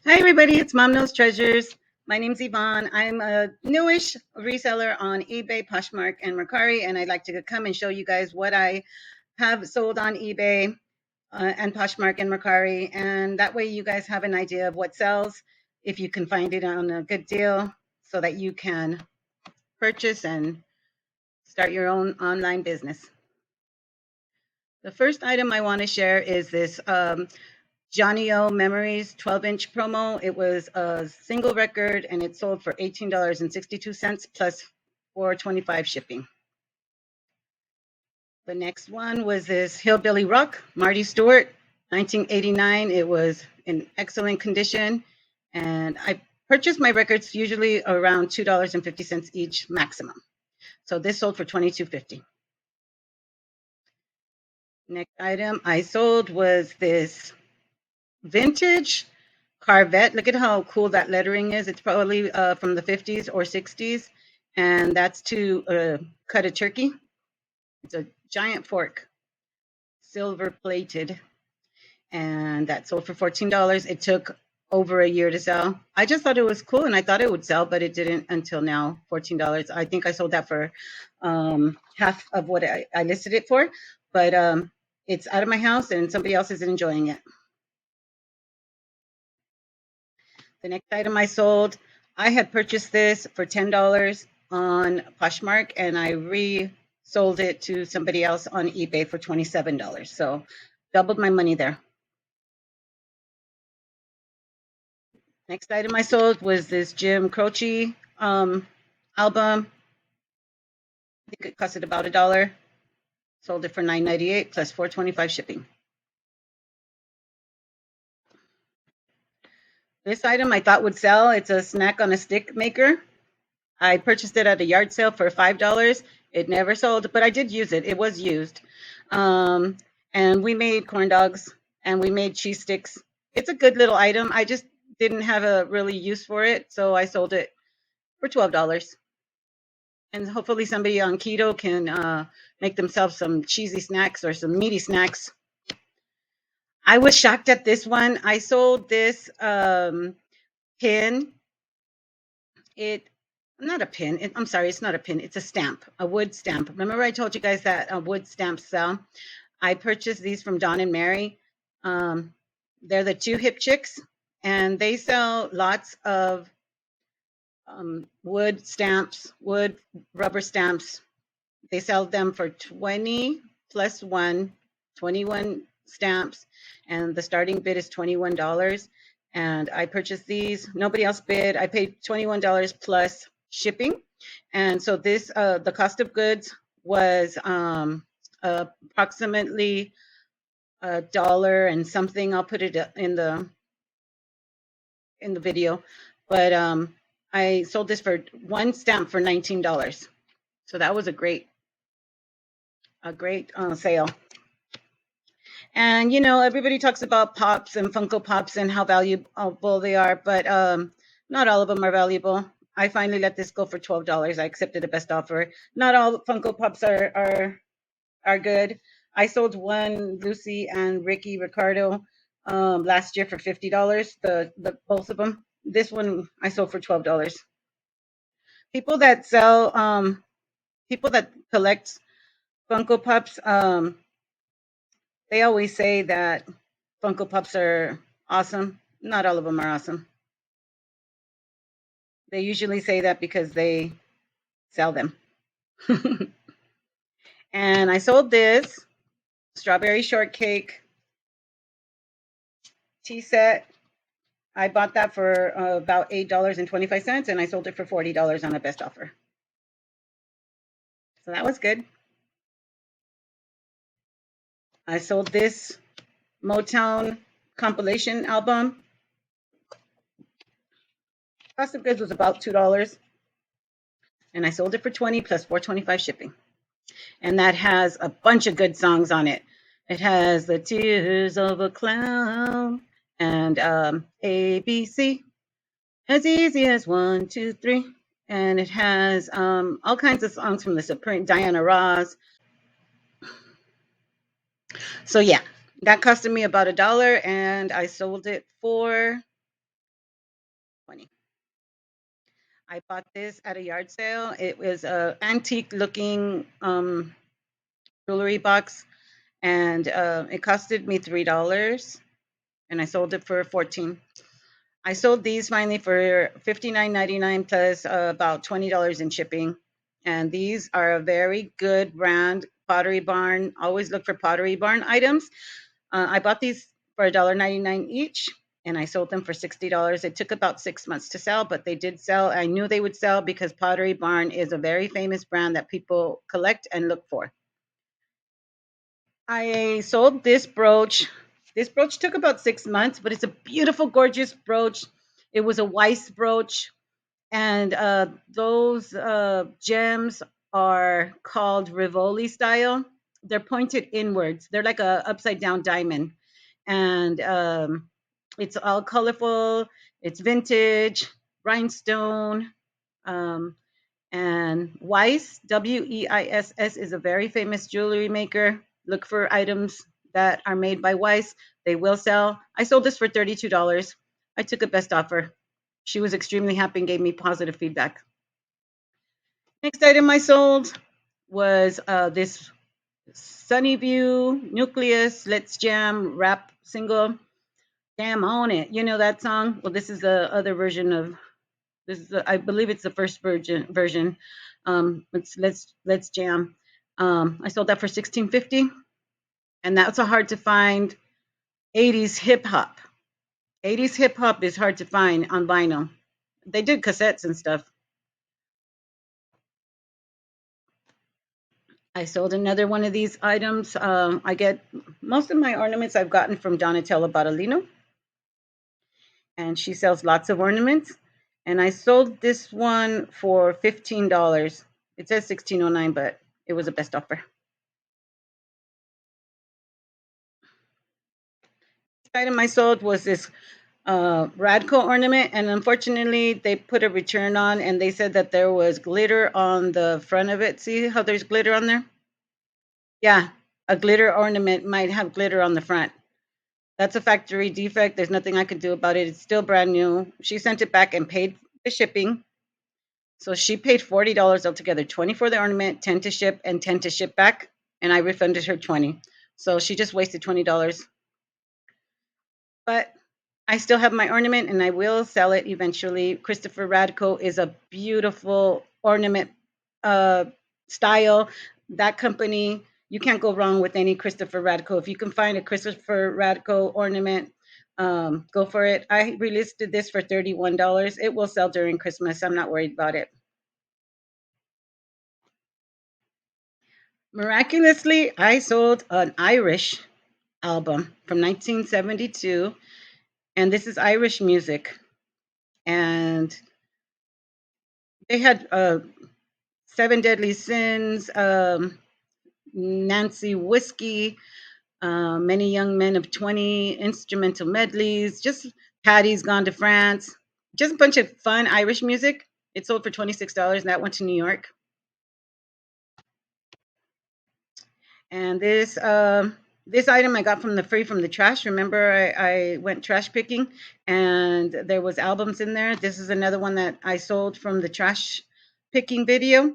Hi, everybody. It's Mom Knows Treasures. My name's Yvonne. I'm a newish reseller on eBay, Poshmark, and Mercari, and I'd like to come and show you guys what I have sold on eBay and Poshmark and Mercari. And that way you guys have an idea of what sells, if you can find it on a good deal, so that you can purchase and start your own online business. The first item I want to share is this Johnny O Memories 12-inch promo. It was a single record and it sold for $18.62 plus $4.25 shipping. The next one was this Hillbilly Rock, Marty Stewart, 1989. It was in excellent condition, and I purchased my records usually around $2.50 each maximum. So this sold for $22.50. Next item I sold was this vintage Corvette. Look at how cool that lettering is. It's probably from the 50s or 60s, and that's to cut a turkey. It's a giant fork, silver plated, and that sold for $14. It took over a year to sell. I just thought it was cool, and I thought it would sell, but it didn't until now. $14. I think I sold that for half of what I listed it for, but it's out of my house, and somebody else is enjoying it. The next item I sold, I had purchased this for $10 on Poshmark, and I resold it to somebody else on eBay for $27. So doubled my money there. Next item I sold was this Jim Croce album. I think it costed about $1. Sold it for $9.98 plus $4.25 shipping. This item I thought would sell. It's a snack on a stick maker. I purchased it at a yard sale for $5. It never sold, but I did use it. It was used. And we made corn dogs and we made cheese sticks. It's a good little item. I just didn't have a really use for it, so I sold it for $12. And hopefully somebody on keto can make themselves some cheesy snacks or some meaty snacks. I was shocked at this one. I sold this pin. Not a pin. I'm sorry, it's not a pin. It's a stamp, a wood stamp. Remember I told you guys that wood stamps sell? I purchased these from Don and Mary. They're the Two Hip Chicks, and they sell lots of wood stamps, wood rubber stamps. They sell them for 20 plus 1, 21 stamps, and the starting bid is $21. And I purchased these. Nobody else bid. I paid $21 plus shipping. And so this, the cost of goods was approximately $1 and something. I'll put it in the video. But I sold this for one stamp for $19. So that was a great sale. And you know, everybody talks about Pops and Funko Pops and how valuable they are, but not all of them are valuable. I finally let this go for $12. I accepted the best offer. Not all Funko Pops are good. I sold one Lucy and Ricky Ricardo last year for $50. The both of them. This one I sold for $12. People that sell people that collect Funko Pops, they always say that Funko Pops are awesome. Not all of them are awesome. They usually say that because they sell them. And I sold this strawberry shortcake tea set. I bought that for about $8.25, and I sold it for $40 on a best offer. So that was good. I sold this Motown compilation album. Cost of goods was about $2, and I sold it for $20 plus $4.25 shipping. And that has a bunch of good songs on it. It has The Tears of a Clown and ABC, As Easy as 1, 2, 3. And it has all kinds of songs from the Supreme, Diana Ross. So yeah, that costed me about $1, and I sold it for I bought this at a yard sale. It was a antique looking jewelry box, and it costed me $3, and I sold it for 14. I sold these finally for 59.99 plus about $20 in shipping. And these are a very good brand, Pottery Barn. Always look for Pottery Barn items. I bought these for $1.99 each, and I sold them for $60. It took about 6 months to sell, but they did sell. I knew they would sell because Pottery Barn is a very famous brand that people collect and look for. I sold this brooch. This brooch took about 6 months, but it's a beautiful, gorgeous brooch. It was a Weiss brooch, and those gems are called Rivoli style. They're pointed inwards. They're like a upside down diamond, and it's all colorful. It's vintage, rhinestone. Um, and Weiss, Weiss, is a very famous jewelry maker. Look for items that are made by Weiss. They will sell. I sold this for $32. I took a best offer. She was extremely happy and gave me positive feedback. Next item I sold was this Sunnyview Nucleus Let's Jam rap single. Jam on it. You know that song? Well, this is the other version of this. Is I believe it's the first version. Let's jam. I sold that for 16.50, and that's a hard to find 80s hip hop. 80s hip hop is hard to find on vinyl. They did cassettes and stuff. I sold another one of these items. I get most of my ornaments I've gotten from Donatella Bartolino, and she sells lots of ornaments. And I sold this one for $15. It says 16.09, but it was a best offer. The item I sold was this Radco ornament, and unfortunately, they put a return on, and they said that there was glitter on the front of it. See how there's glitter on there? Yeah, a glitter ornament might have glitter on the front. That's a factory defect. There's nothing I could do about it. It's still brand new. She sent it back and paid the shipping. So she paid $40 altogether, 20 for the ornament, 10 to ship, and 10 to ship back. And I refunded her 20. So she just wasted $20. But I still have my ornament and I will sell it eventually. Christopher Radko is a beautiful ornament uh, style. That company, you can't go wrong with any Christopher Radko. If you can find a Christopher Radko ornament, go for it. I relisted this for $31. It will sell during Christmas. I'm not worried about it. Miraculously, I sold an Irish album from 1972, and this is Irish music. And they had Seven Deadly Sins, Nancy Whiskey, Many Young Men of 20, instrumental medleys, just Patty's Gone to France, just a bunch of fun Irish music. It sold for $26, and that went to New York. And this item I got from the free from the trash. Remember, I went trash picking, and there was albums in there. This is another one that I sold from the trash picking video.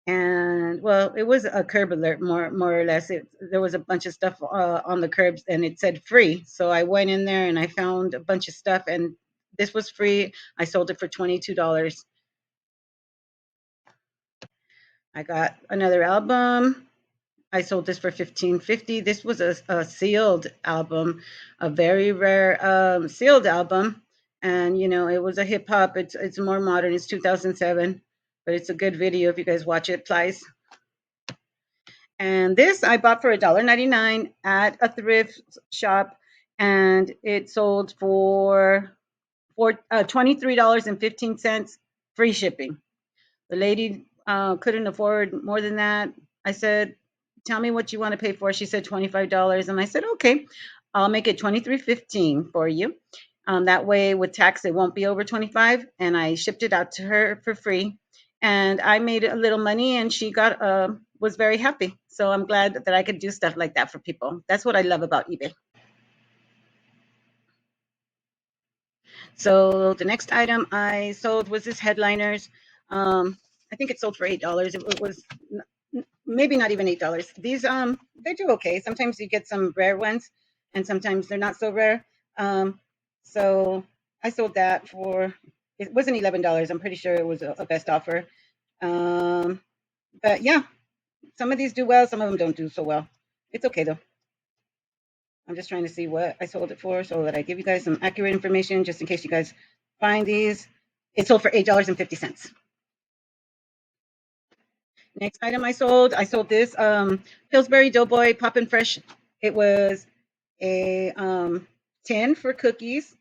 And well, it was a curb alert, more or less. There was a bunch of stuff on the curbs, and it said free. So I went in there and I found a bunch of stuff, and this was free. I sold it for $22. I got another album. I sold this for 15.50. This was a sealed album, a very rare sealed album, and it was a hip hop. It's more modern. It's 2007, but it's a good video if you guys watch it, please. And this I bought for $1.99 at a thrift shop, and it sold for $23.15, free shipping. The lady couldn't afford more than that. I said, "Tell me what you want to pay for." She said $25, and I said, "Okay, I'll make it $23.15 for you. That way, with tax, it won't be over 25." And I shipped it out to her for free, and I made a little money, and she got was very happy. So I'm glad that I could do stuff like that for people. That's what I love about eBay. So the next item I sold was this headliners. I think it sold for $8. It was maybe not even $8. These they do okay. Sometimes you get some rare ones, and sometimes they're not so rare. So I sold that for, it wasn't $11. I'm pretty sure it was a best offer. But yeah, some of these do well, some of them don't do so well. It's okay though. I'm just trying to see what I sold it for so that I give you guys some accurate information just in case you guys find these. It sold for $8.50. Next item I sold this Pillsbury Doughboy Poppin' Fresh. It was a tin for cookies,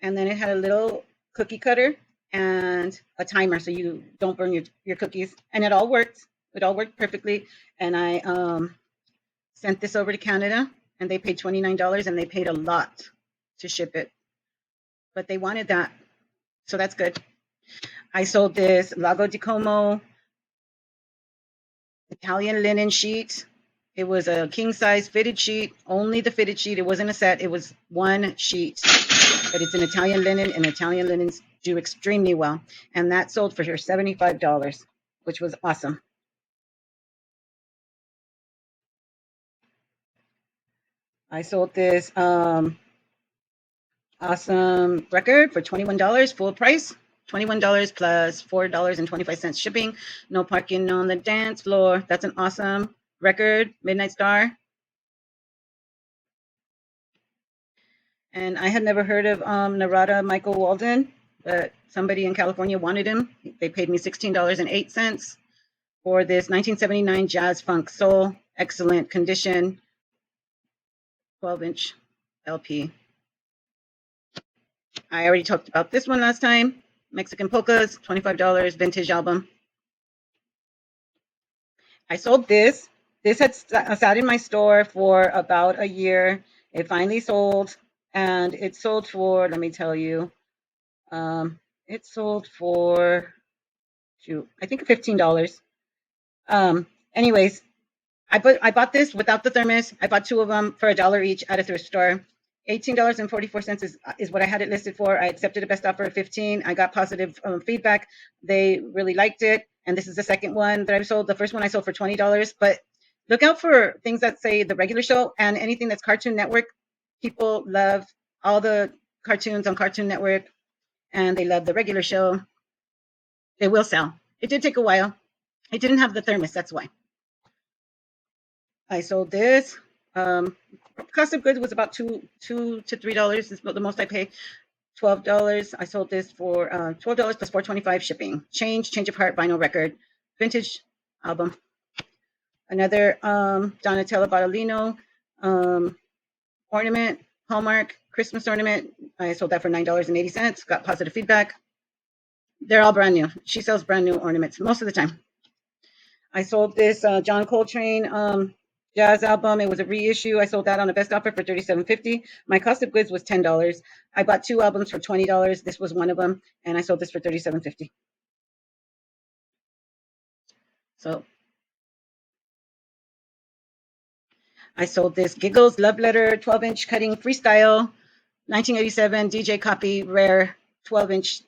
and then it had a little cookie cutter and a timer so you don't burn your cookies. And it all worked. It all worked perfectly. And I sent this over to Canada, and they paid $29, and they paid a lot to ship it. But they wanted that, so that's good. I sold this Lago di Como Italian linen sheet. It was a king size fitted sheet, only the fitted sheet. It wasn't a set, it was one sheet. But it's an Italian linen, and Italian linens do extremely well. And that sold for $75, which was awesome. I sold this awesome record for $21, full price. $21 plus $4.25 shipping. No parking on the dance floor. That's an awesome record, Midnight Star. And I had never heard of Narada Michael Walden, but somebody in California wanted him. They paid me $16.08 for this 1979 Jazz Funk Soul, excellent condition, 12-inch LP. I already talked about this one last time. Mexican Polkas, $25, vintage album. I sold this. This had sat in my store for about a year. It finally sold, and it sold for, let me tell you, it sold for, I think $15. Anyways, I bought this without the thermos. I bought two of them for $1 each at a thrift store. $18.44 is what I had it listed for. I accepted a best offer of $15. I got positive feedback. They really liked it. And this is the second one that I sold. The first one I sold for $20. But look out for things that say the regular show and anything that's Cartoon Network. People love all the cartoons on Cartoon Network, and they love the regular show. They will sell. It did take a while. It didn't have the thermos. That's why. I sold this. Cost of goods was about $2 to $3 is the most I pay. $12. I sold this for $12 plus $4.25 shipping. Change of heart vinyl record, vintage album. Another Donatella Bartolino ornament, Hallmark Christmas ornament. I sold that for $9.80. Got positive feedback. They're all brand new. She sells brand new ornaments most of the time. I sold this John Coltrane jazz album. It was a reissue. I sold that on a best offer for $37.50. My cost of goods was $10. I bought two albums for $20. This was one of them, and I sold this for $37.50. So I sold this Giggles Love Letter 12-inch cutting freestyle 1987 DJ copy rare 12-inch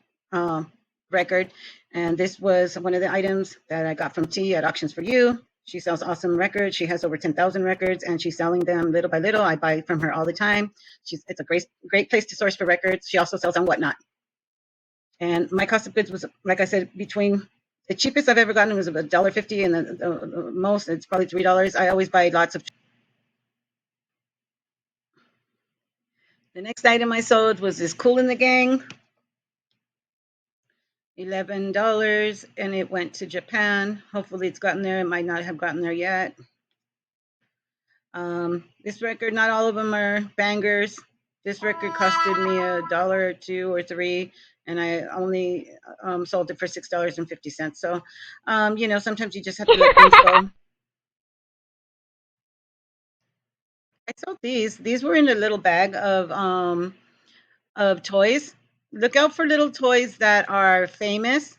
record. And this was one of the items that I got from T at Auctions for You. She sells awesome records. She has over 10,000 records, and she's selling them little by little. I buy from her all the time. It's a great place to source for records. She also sells on Whatnot. And my cost of goods was, like I said, between the cheapest I've ever gotten was about $1.50, and the most, it's probably $3. I always buy lots of. The next item I sold was this Kool and the Gang. $11, and it went to Japan. Hopefully it's gotten there. It might not have gotten there yet. This record, not all of them are bangers. This record costed me $1 or $2 or $3, and I only sold it for $6.50. So, sometimes you just have to let things go. I sold these. These were in a little bag of toys. Look out for little toys that are famous.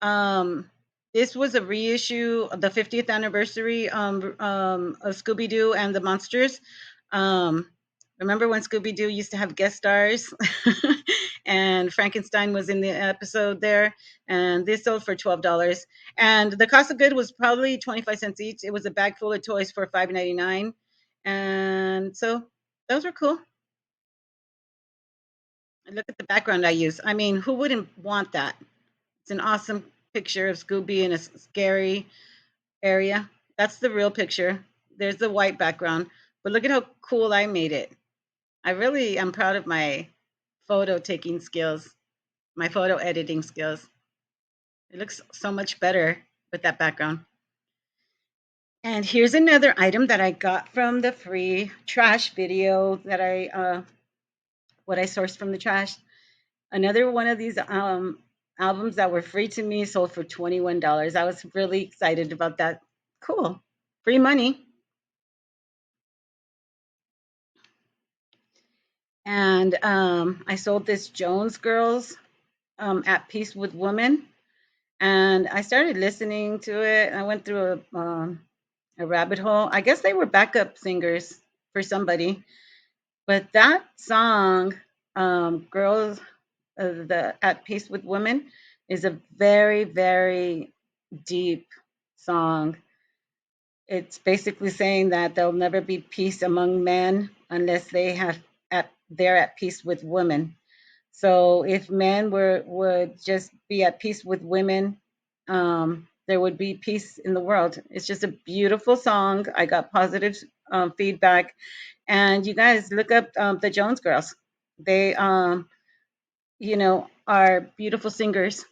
This was a reissue of the 50th anniversary of Scooby-Doo and the Monsters. Remember when Scooby-Doo used to have guest stars? and Frankenstein was in the episode there, and this sold for $12. And the cost of good was probably 25 cents each. It was a bag full of toys for $5.99, and so those were cool. And look at the background I use. I mean, who wouldn't want that? It's an awesome picture of Scooby in a scary area. That's the real picture. There's the white background, but look at how cool I made it. I really am proud of my photo taking skills, my photo editing skills. It looks so much better with that background. And here's another item that I got from the free trash video that what I sourced from the trash. Another one of these albums that were free to me sold for $21. I was really excited about that. Cool. Free money. And I sold this Jones Girls at Peace with Women. And I started listening to it. I went through a rabbit hole. I guess they were backup singers for somebody. But that song, Girls the At Peace with Women, is a very, very deep song. It's basically saying that there'll never be peace among men unless they're at peace with women. So if men would just be at peace with women, there would be peace in the world. It's just a beautiful song. I got positive feedback, and you guys look up the Jones Girls. They, are beautiful singers.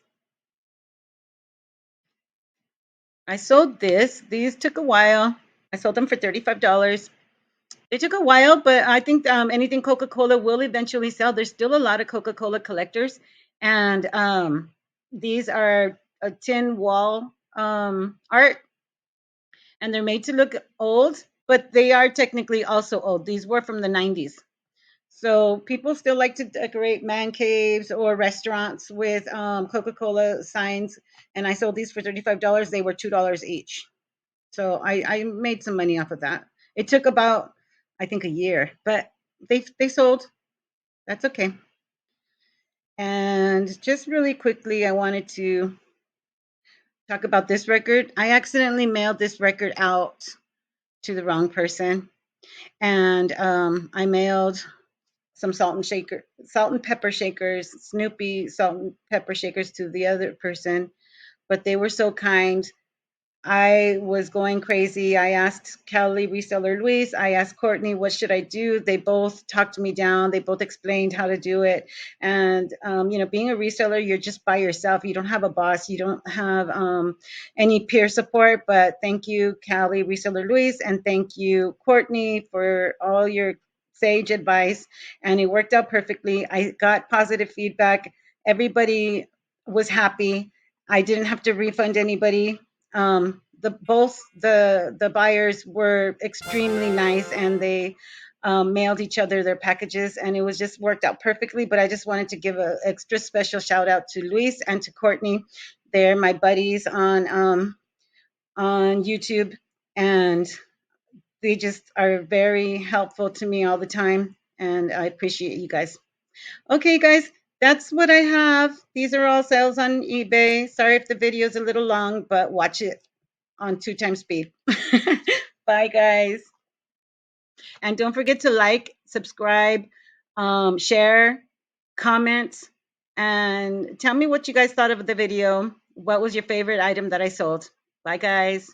I sold this. These took a while. I sold them for $35. They took a while, but I think anything Coca-Cola will eventually sell. There's still a lot of Coca-Cola collectors, and these are a tin wall art, and they're made to look old, but they are technically also old. These were from the 90s. So people still like to decorate man caves or restaurants with Coca-Cola signs, and I sold these for $35. They were $2 each. So I made some money off of that. It took about, I think, a year, but they sold. That's okay. And just really quickly, I wanted to talk about this record. I accidentally mailed this record out to the wrong person, and I mailed some salt and pepper shakers, Snoopy salt and pepper shakers to the other person, but they were so kind. I was going crazy. I asked Kelly, Reseller Luis, I asked Courtney, what should I do? They both talked me down. They both explained how to do it. And, being a reseller, you're just by yourself. You don't have a boss. You don't have any peer support. But thank you, Kelly, Reseller Luis, and thank you, Courtney, for all your sage advice. And it worked out perfectly. I got positive feedback. Everybody was happy. I didn't have to refund anybody. The buyers were extremely nice, and they mailed each other their packages, and it was just worked out perfectly. But I just wanted to give an extra special shout out to Luis and to Courtney. They're my buddies on YouTube, and they just are very helpful to me all the time, and I appreciate you guys. Okay, guys, that's what I have. These are all sales on eBay. Sorry if the video is a little long, but watch it on 2 times speed. Bye, guys. And don't forget to like, subscribe, share, comment, and tell me what you guys thought of the video. What was your favorite item that I sold? Bye, guys.